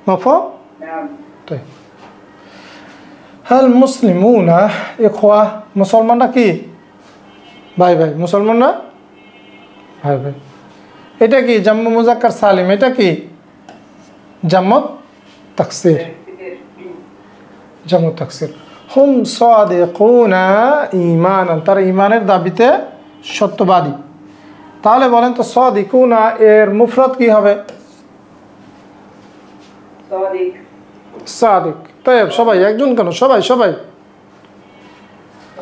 মাফহুম। তাই হাল মুসলিমুনা ইখওয়া, মুসলমানরা কি ভাই ভাই, মুসলমানরা ভাই ভাই। এটা কি জাম্মু মুজাক্কার সালিম, এটা কি জাম্মু তাকসির, জাম্মু তাকসির। হুম সাদিকুনা ঈমানান, তারা ঈমানের দাবিতে সত্যবাদী। তাহলে বলেন তো সাদিকুনা এর মুফরদ কি হবে, সাদিক। তাই সবাই একজন কেন, সবাই।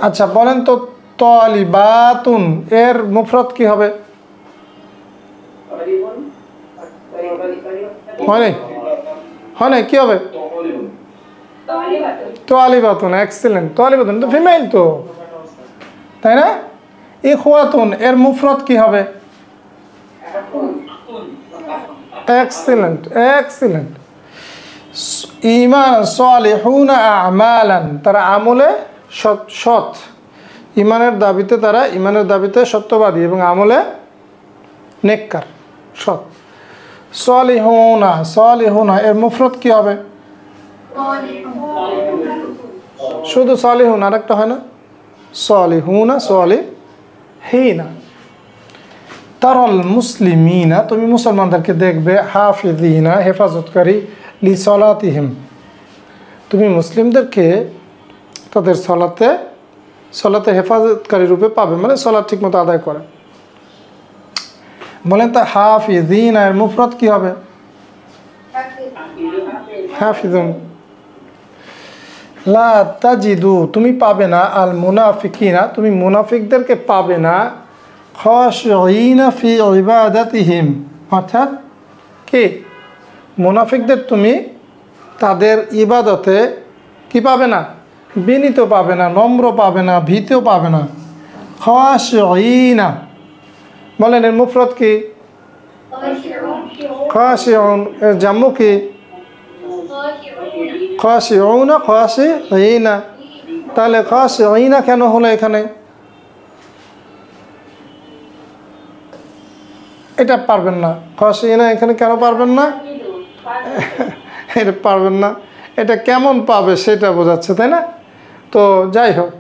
আচ্ছা বলেন তো তালিবাতুন এর মুফরদ কি হবে, হয় নাই কি হবে, তালিবাতুন, এক্সিলেন্ট। তালিবাতুন তো ফিমেল তো, তাই না। ইখওয়াতুন এর মুফরদ কি হবে, এক্সিলেন্ট। ঈমান সালিহুনা আমালান, তারা আমলে সৎ, ঈমানের দাবিতে সত্যবাদী এবং আমলে নেককার সৎ। সালিহুনা এর মুফরদ কি হবে, শুধু সালিহুন, আরেকটা হয় না সালিহুনা সালিহিনা। তারাল মুসলিমিনা তুমি মুসলমানদেরকে দেখবে, হাফিজিনা হেফাজতকারী, লি সলাতিহিম তুমি মুসলিমদেরকে তাদের সলাতে হেফাজতকারী রূপে পাবে, মানে সলাত ঠিকমতো আদায় করে। বলেন তা হাফিজিনা এর মুফরদ কি হবে, হাফিজুন। লা তাজিদু তুমি পাবে না, আল মুনাফিকিনা তুমি মুনাফিকদেরকে পাবে না, খাশিঈনা ফি ইবাদাতিহিম অর্থাৎ কি মুনাফিকদের তুমি তাদের ইবাদতে কি পাবে না, বিনীত পাবে না, নম্র পাবে না, ভীতও পাবে না। খাশিঈনা বলেন এর মুফরদ কি, খাশিউন এর জাম্মু কি, খাশিউনা খাশিঈনা। তাহলে খাশিঈনা কেন হলো এখানে, এটা পারবেন না, খাশিঈনা এখানে কেন পারবেন না, এটা পারবেন না। এটা কেমন পাবে সেটা বোঝাচ্ছে, তাই না? তো যাই হোক,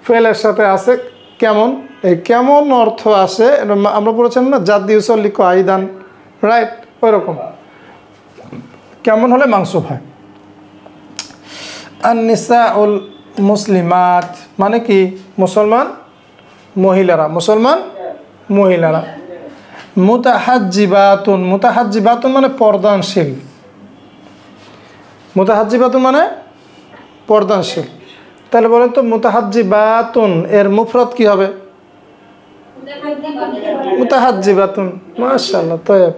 ফেলের সাথে আছে কেমন, এই কেমন অর্থ আসে আমরা বলেছিলাম না, জাদ ইউসল্লিক আইদান, রাইট? ওই রকম কেমন হলে মাংসুব হয়। আন-নিসাউল মুসলিমাত মানে কি? মুসলমান মহিলারা, মুসলমান মহিলারা। মুতাহাজ্জিবাতুন, মুতাহাজ্জিবাতুন মানে পর্দানশীল, মুতাহাজ্জিবাতুন মানে পর্দানশীল। তাহলে বলেন তো মুতাহাজ্জিবাতুন এর মুফরদ কি হবে? মুতাহাজ্জিবাতুন, মাশাআল্লাহ। তয়ব।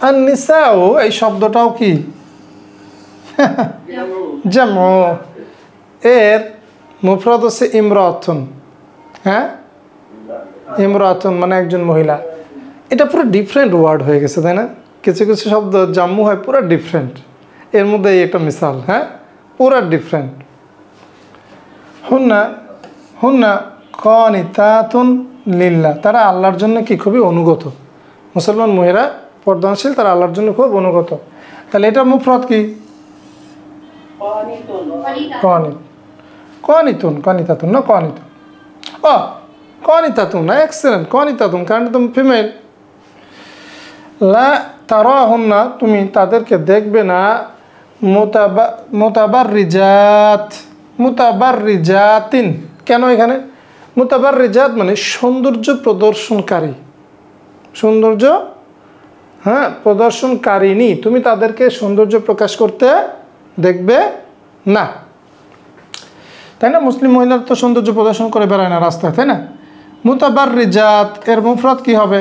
আন-নিসাউ এই শব্দটাও কি জামু, এর মুফরদ হচ্ছে ইমরাতুন। হ্যাঁ, ইমরাতুন মানে একজন মহিলা। এটা পুরো ডিফারেন্ট ওয়ার্ড হয়ে গেছে, তাই না? কিছু কিছু শব্দ জাম্মু হয় পুরো ডিফারেন্ট, এর মধ্যে এই একটা মিসাল। হ্যাঁ, পুরো ডিফারেন্ট। হুন্না, হুন্না কানিতাতুন লিল্লাহ, তারা আল্লাহর জন্য কি খুবই অনুগত। মুসলমান মহিলা পর্দানশীল, তারা আল্লাহর জন্য খুব অনুগত। তাহলে এটা মুফরদ কি? কানিতুন, কানিতাতুন না কানিতুন। ও কানিতাতুন না, এক্সেলেন্ট, কানিতাতুন, কারণ তুমি ফিমেল। লা তারাহুন্না, তুমি তাদেরকে দেখবে না। মুতাবাররিজাত, মুতাবাররিজাতিন, কেন এখানে মুতাবাররিজাত মানে সৌন্দর্য প্রদর্শনকারী, সৌন্দর্য হ্যাঁ প্রদর্শনকারিনী, তুমি তাদেরকে সৌন্দর্য প্রকাশ করতে দেখবে না, তাই না? মুসলিম মহিলারা তো সৌন্দর্য প্রদর্শন করে বেড়ায় না রাস্তায়, তাই না? মুতাবাররিজাত এর মুফরদ কি হবে?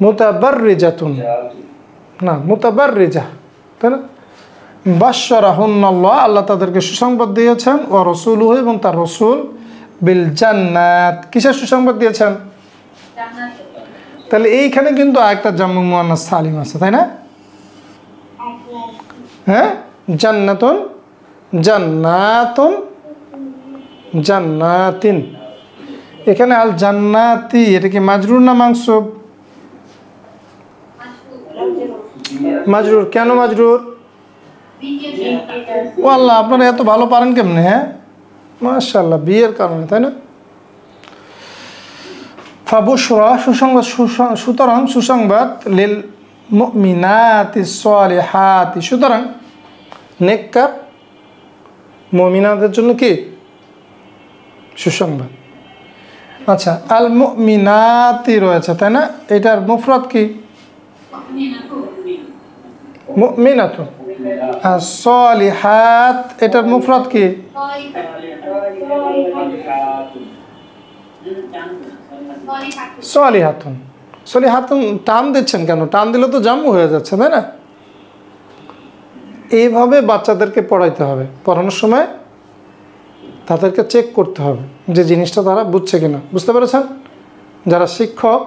মুতাবাররিজাতুন না, মুতাবাররিজা, তাই না? বাশশারাহুন্নাল্লাহ, আল্লাহ তাদেরকে সুসংবাদ দিয়েছেন, ও রাসূলুহু এবং তার রাসূল, বিল জান্নাত, কিসের সুসংবাদ দিয়েছেন? তাহলে এইখানে কিন্তু আরেকটা জাম্মু মুয়ান্নাস সালিম আছে, তাই না? হ্যাঁ, জান্নাতুন, জান্নাতুন, জান্নাতিন। এখানে আল জান্নাতি এটা কি মাজরুর না মানসুব? মাজরুর। কেন মাজরুর? ও আল্লাহ, আপনারা এত ভালো পারেন কেমনে? হ্যাঁ, মাশাআল্লাহ, বিয়ের কারণে, তাই না? ফাবুশরা সুসংবাদ, সুতরাং সুসংবাদ, লিল মুমিনাতি সালিহাতি, সুতরাং নেককার মুমিনাদের জন্য কি সুসংবাদ। আচ্ছা, আল মুমিনাতি রয়েছে, তাই না? এটার মুফরদ কি? মুমিনাতুন। আর সালিহাত এটার মুফরদ কি? সালিহাতুন। সালিহাতুন টান দিচ্ছেন কেন? টান দিলে তো জাম্মু হয়ে যাচ্ছে, তাই না? এইভাবে বাচ্চাদেরকে পড়াইতে হবে, পড়ানোর সময় তাদেরকে চেক করতে হবে যে জিনিসটা তারা বুঝছে কিনা। বুঝতে পেরেছেন? যারা শিক্ষক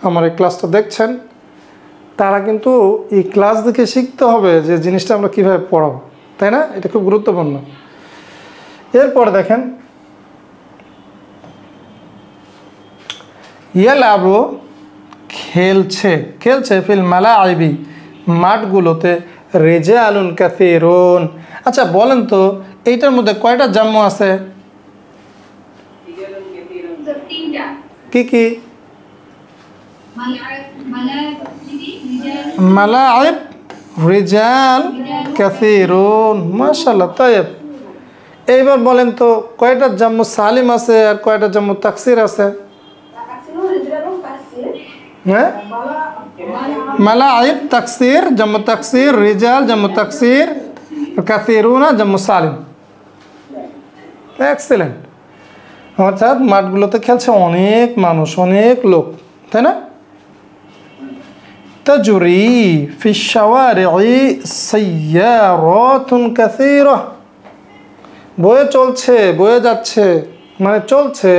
আমার এই ক্লাসটা দেখছেন, তারা কিন্তু এই ক্লাস দেখে শিখতে হবে যে জিনিসটা আমরা কীভাবে পড়াবো, তাই না? এটা খুব গুরুত্বপূর্ণ। এরপর দেখেন, ইয়ালাবু খেলছে, খেলছে, ফিল মালাইবি মাঠগুলোতে, রিজালুন কাসীরুন। আচ্ছা বলেন তো এইটার মধ্যে কয়টা জাম্মু আছে? কি কি? মালাইব, রিজাল, কাসীরুন, মাশাআল্লাহ। তাইব, এইবার বলেন তো কয়টা জাম্মু সালিম আছে আর কয়টা জাম্মু তাকসির আছে? হ্যাঁ, মালাইব তাকসির, জাম্মু তাকসির, রিজাল জাম্মু তাকসির, কাসীরুনা জাম্মু সালিম। এক্সেলেন্ট। অর্থাৎ মাঠগুলোতে খেলছে অনেক মানুষ, অনেক লোক, তাই না? তাজরি ফিশ শাওয়ারি'i সাইয়ারাতুন কাসীরা, বয়ে চলছে, বয়ে যাচ্ছে মানে চলছে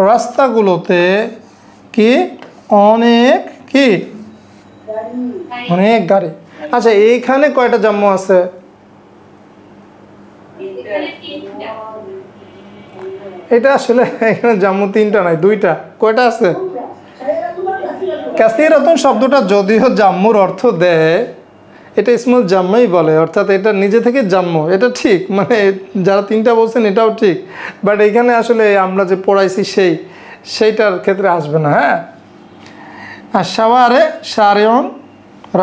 রাস্তাগুলোতে কি অনেক কি অনেক গাড়ি। আচ্ছা এইখানে কয়টা জাম্মু আছে? এটা আসলে এখানে জাম্মু তিনটা নাই, দুইটা। কয়টা আছে? কাসীরাতুন শব্দটা যদিও জাম্মুর অর্থ দেয়, এটা ইসমুল জাম্মাই বলে, অর্থাৎ এটা নিজে থেকে জাম্মু, এটা ঠিক, মানে যারা তিনটা বলছেন এটাও ঠিক, বাট এখানে আসলে আমরা যে পড়াইছি সেইটার ক্ষেত্রে আসবে না। হ্যাঁ, আর শাওয়ারে শারিউন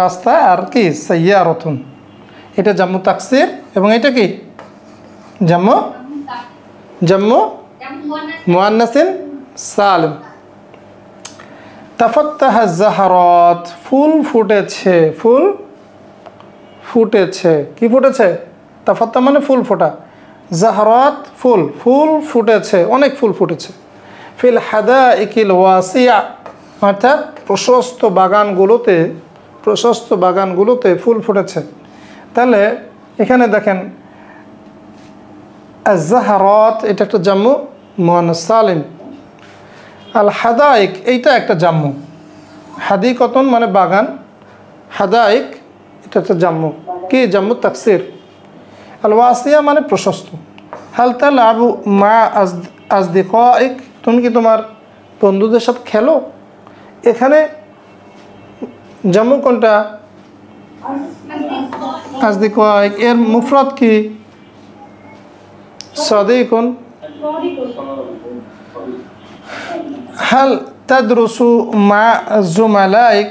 রাস্তা, আর কি সাইয়ারাতুন, এটা জাম্মু তাকসির, এবং এটা কি জাম্মু মুআন্নাসিন সালিম। তাফাত্তাহা জাহরাত, ফুল ফুটেছে, ফুল ফুটেছে, কি ফুটেছে? তাফাত্তা মানে ফুল ফোটা, জাহরাত ফুল, ফুল ফুটেছে, অনেক ফুল ফুটেছে। ফিল হাদাইকিল ওয়াসিয়া, অর্থাৎ প্রশস্ত বাগানগুলোতে ফুল ফুটেছে। তাহলে এখানে দেখেন আজ-জাহরাত এটা একটা জাম্মু মুআন্নাস সালিম, আল হাদাইক এইটা একটা জাম্মু, হাদিকতন মানে বাগান, হাদাইক এটা একটা জাম্মু, কি জাম্মু তাকসির। আল ওয়াসিয়া মানে প্রশস্ত। হাল তালআবু মা আসদিকাইক, তুমি কি তোমার বন্ধুদের সাথে খেলো? এখানে জাম্মু কোনটা? আসদিকাইক, এর মুফরাদ কি? সাদিকুন। হাল তাদরুসু মা জুমালাইক,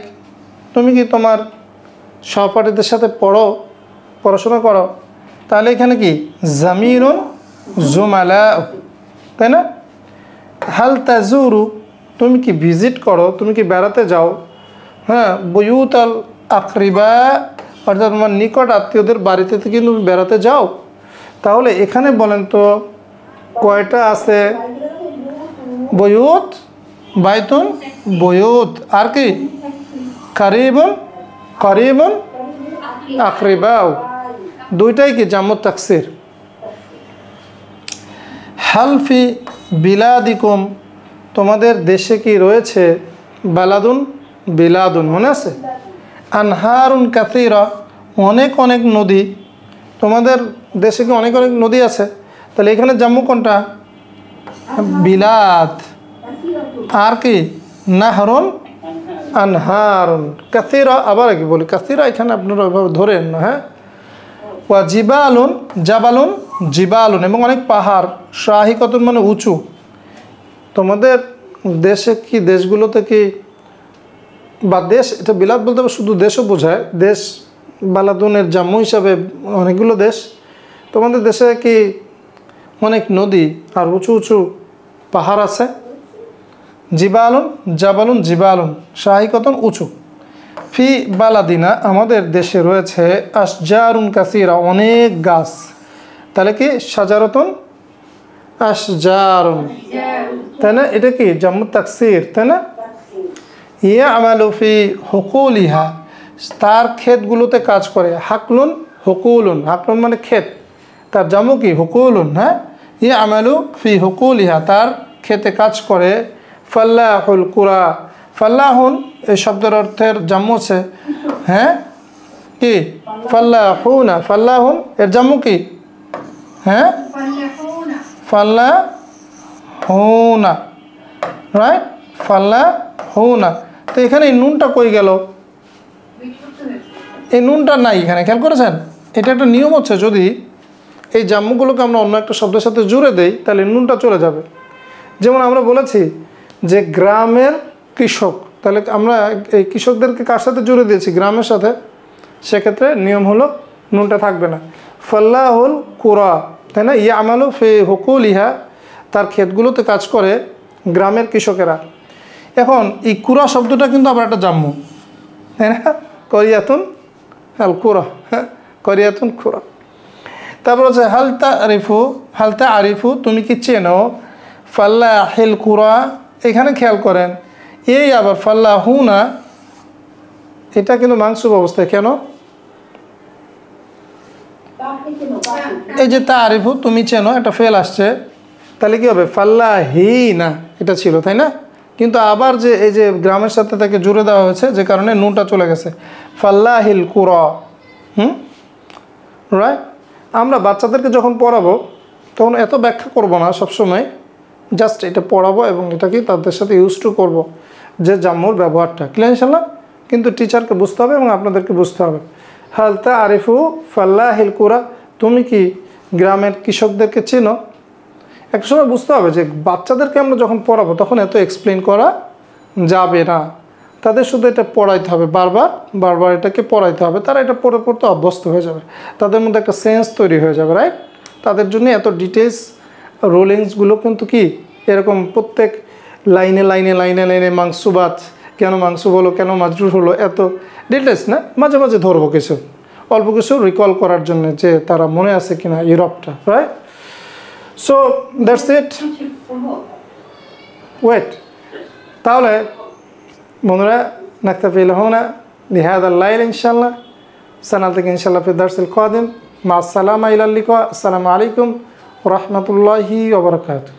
তুমি কি তোমার সহপাঠীদের সাথে পড়াশোনা করো? তাহলে এখানে কি জামিরুন জুমালা, তাই না? হাল তাজুরু, তুমি কি ভিজিট করো, তুমি কি বেড়াতে যাও? হ্যাঁ, বুয়ুত আল আকরিবা, অর্থাৎ তোমার নিকট আত্মীয়দের বাড়িতে থেকে তুমি বেড়াতে যাও। তাহলে এখানে বলেন তো কয়টা আছে? বুয়ুত, বাইতুন, বুয়ুত, আর কি কারিবুন আকরিবাও, দুইটাই কি জাম্মু তাকসির। হালফি বিলাদিকুম, তোমাদের দেশে কি রয়েছে? বিলাদুন, মনে আছে? আনহারুন কাসীরা, অনেক অনেক নদী, তোমাদের দেশে কি অনেক অনেক নদী আছে? তাহলে এখানে জাম্মু কোনটা? বিলাদ, আর কি নাহরুন আনহারুন, কাসীরা, আবার কি বলি কাসীরা, এখানে আপনারা ওইভাবে ধরেন না। হ্যাঁ, ওয়া জিবালুন, এবং অনেক পাহাড়, শাহিকতুন মানে উঁচু। তোমাদের দেশে কি, দেশগুলোতে কি, বা দেশ, এটা বিলাদ বলতে শুধু দেশও বোঝায়, দেশ বালাদুনের জাম্মু হিসাবে অনেকগুলো দেশ। তোমাদের দেশে কি অনেক নদী আর উঁচু উঁচু পাহাড় আছে? জিবালুন শাহিকতুন উঁচু। ফি বালাদিনা, আমাদের দেশে রয়েছে আশজারুন কাসীরা, অনেক গাছ। তাহলে কি সাজারাতুন আশজারুন, তাই না? এটা কি জাম্মু তাকসির, তাই না? ইয়ামালু ফি হুকুলিহা, তার ক্ষেতগুলোতে কাজ করে। হাকলুন মানে ক্ষেত, তার জাম্মু কি হুকুলুন। হ্যাঁ, ইয়ামালু ফি হুকুলিহা, তার ক্ষেতে কাজ করে। ফাল্লাহুল কুরা, ফাল্লাহুন এই শব্দের অর্থের জাম্মু আছে। হ্যাঁ, কি ফাল্লাহুন এর জাম্মু কি? হ্যাঁ, ফাল্লাহুনা, রাইট, ফাল্লাহুনা। তো এখানে এই নুনটা কই গেল? এই নুনটা নাই এখানে, খেয়াল করেছেন? এটা একটা নিয়ম হচ্ছে, যদি এই জাম্মুগুলোকে আমরা অন্য একটা শব্দের সাথে জুড়ে দেই তাহলে নুনটা চলে যাবে। যেমন আমরা বলেছি যে গ্রামের কৃষক, তাহলে আমরা এই কৃষকদেরকে কার সাথে জুড়ে দিয়েছি? গ্রামের সাথে। সেক্ষেত্রে নিয়ম হলো নুনটা থাকবে না। ফাল্লাহুল কুরা, তাই না? ইয়ামালু ফি হুকুলিহা, তার ক্ষেতগুলোতে কাজ করে গ্রামের কৃষকেরা। এখন এই কুরা শব্দটা কিন্তু আবার একটা জাম্মু, তাই না? করিয়াতুন আল কুরা, হ্যাঁ, করিয়াতুন কুরা। তারপর হচ্ছে হালতা আরিফু, তুমি কি চেনো? ফাল্লাহিল কুরা, এখানে খেয়াল করেন এই আবার ফাল্লাহুনা, এটা কিন্তু মানসুব অবস্থায়। কেন? এই যে তারিফু, তুমি চেনো, একটা ফেল আসছে, তাহলে কি হবে? ফাল্লাহিনা এটা ছিল, তাই না? কিন্তু আবার যে এই যে গ্রামের সাথে তাকে জুড়ে দেওয়া হয়েছে, যে কারণে নুনটা চলে গেছে। ফাল্লাহিল কুরা, রাইট। আমরা বাচ্চাদেরকে যখন পড়াবো তখন এত ব্যাখ্যা করব না সবসময়, জাস্ট এটা পড়াবো এবং এটাকে তাদের সাথে ইউজ টু করবো। যে জাম্মুর ব্যবহারটা। ক্লিয়ার ইনশাল্লাহ? কিন্তু টিচারকে বুঝতে হবে এবং আপনাদেরকে বুঝতে হবে। হাল তারিফু ফাল্লাহিল কুরা, তুমি কি গ্রামের কৃষকদেরকে চেনো? একটা সময় বুঝতে হবে যে বাচ্চাদেরকে আমরা যখন পড়াবো তখন এত এক্সপ্লেন করা যাবে না, তাদের শুধু এটা পড়াইতে হবে, বারবার বারবার এটাকে পড়াইতে হবে, তারা এটা পড়ে পড়তে অভ্যস্ত হয়ে যাবে, তাদের মধ্যে একটা সেন্স তৈরি হয়ে যাবে, রাইট? তাদের জন্য এত ডিটেলস রোলিংসগুলো কিন্তু কি এরকম প্রত্যেক লাইনে লাইনে লাইনে লাইনে মাংসুবাত, কেন মাংসুব হলো, কেন মাজরুর হলো, এত ডিটেলস না, মাঝে মাঝে ধরবো কিছু, অল্প কিছু রিকল করার জন্য যে তারা মনে আছে কিনা ইউরোপটা, right? So that's it. Wait, তাহলে বন্ধুরা نكتفي هنا لهذا الليل إن شاء الله، سنلتقي إن شاء الله في الدرس القادم، مع السلامة، إلى اللقاء، السلام عليكم ورحمة الله وبركاته.